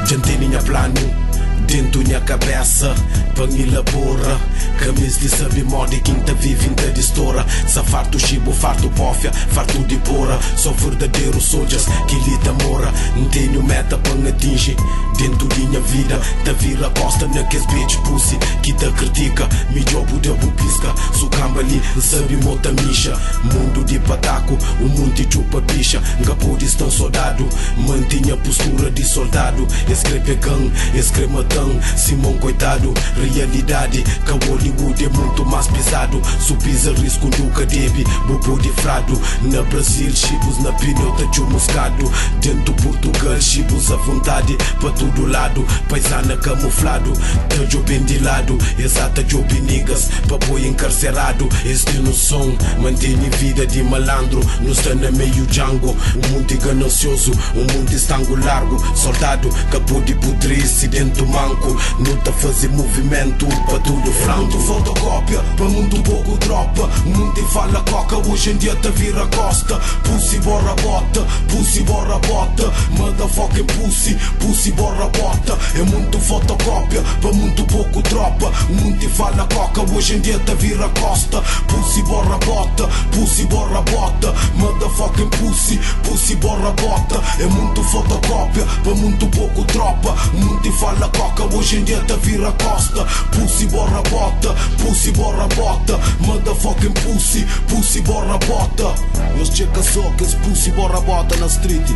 Gente minha plano dentro minha cabeça, pan elabora. Camis de sabe moda quem tá vivendo de estoura. Sa farto chibo, farto pofia, farto de pora. Só verdadeiro soldiers que lhe mora. Não tenho meta pra atingir dentro de minha vida. Tá vira costa naqueles bitch pussy que tá critica. Me jogo de bupisca, sucamba ali, sabe mota micha. Mundo de pataco, o mundo de chupa bicha. Ngapodi tão soldado, mantinha postura de soldado. Escreve gang, escreve tão, Simão coitado. Realidade, que o Hollywood é muito mais pesado. Subis a risco nunca deve, bobo de frado. Na Brasil, chibos na pinota de moscado. Dentro Portugal, chibos à vontade. Pra todo lado, paisana camuflado. Tá bem de lado, exata job niggas. Pra boi encarcerado, este no som. Mantém vida de malandro, não está na meio Django. O mundo é ganancioso, o mundo estango largo. Soldado, acabou de pudrir-se dentro manco. Não tá fazer movimento pra tudo franco. Mundo fotocópia, pra mundo pouco tropa. Mundo fala coca, hoje em dia tá vira costa. Pussy borra bota, pussy borra bota. Motherfucking pussy, pussy borra bota. É muito fotocópia, pra muito pouco tropa. Mundo fala coca, hoje em dia tá vira costa. Pussy borra bota, pussy borra bota. Motherfucking pussy, pussy borra bota. É muito fotocópia, pra muito pouco tropa. Mundo fala coca, hoje em dia tá vira costa. Pussy borra bota, pussy borra bota. Motherfucking pussy, pussy borra bota. Meus checa só que esse pussy borra bota na street.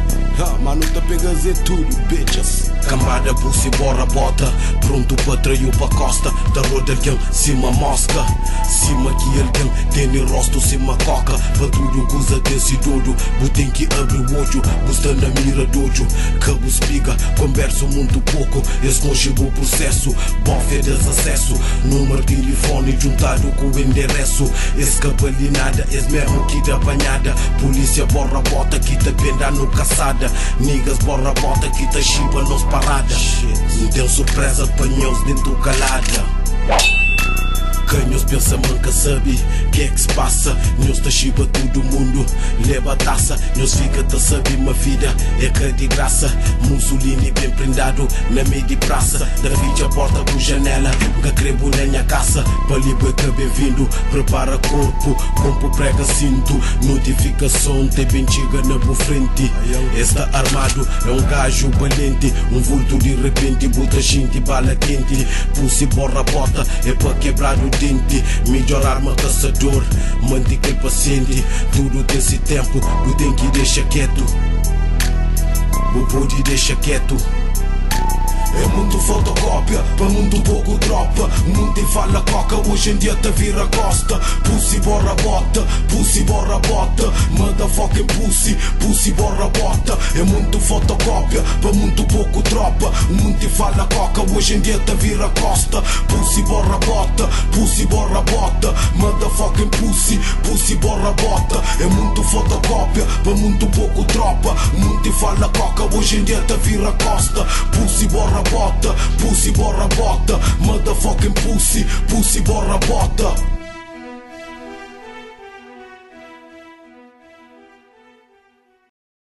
Mano tá pegando é tudo, bitches. Camada pussy borra bota, pronto pra trair pra costa. Da roda alguém, cima mosca. Cima que alguém tem rosto, cima coca. Pra tudo goza desse dodo. Botem que abre o olho, busta na mira dojo. Cabo espiga, converso muito pouco. Esse não chegou o processo, bofe é desacesso. Número de telefone juntado com o endereço. Esse cabalinada, esse mesmo que da banhada. Polícia borra bota que tá penda no caçada. Niggas borra bota que tá chiba nos parada. Não tem surpresa para nós dentro calada. Canhos pensa manca sabe que é que se passa. Nós tá chiba todo mundo leva a taça. Nós fica tá sabe uma vida é que de graça. Mussolini bem prendado na meio de praça. David a porta com janela, que crebo na minha caça. Paliba que bem-vindo, prepara corpo. Compo prega cinto, notificação tem bem chega na boa frente. Está armado, é um gajo valente. Um vulto de repente, bota gente bala quente. Pussy borra bota, é pra quebrar o dente. Melhor arma caçador, mantique paciente. Tudo desse tempo, tu tem que deixar quieto. O pode deixa quieto. É muito fotocópia, pra muito pouco tropa. Mundo fala coca, hoje em dia tá vira costa. Pussy borra bota, pussy borra bota. Motherfucking pussy, pussy borra bota. É muito fotocópia, pra muito pouco tropa. Mundo fala coca, hoje em dia tá vira costa. Pussy borra bota, pussy borra bota. Motherfucking pussy, pussy borra bota. É muito fotocópia, pra muito pouco tropa. Mundo fala coca, hoje em dia tá vira costa. Pussy borra bota, pussy borra bota. Motherfucking pussy, pussy borra bota.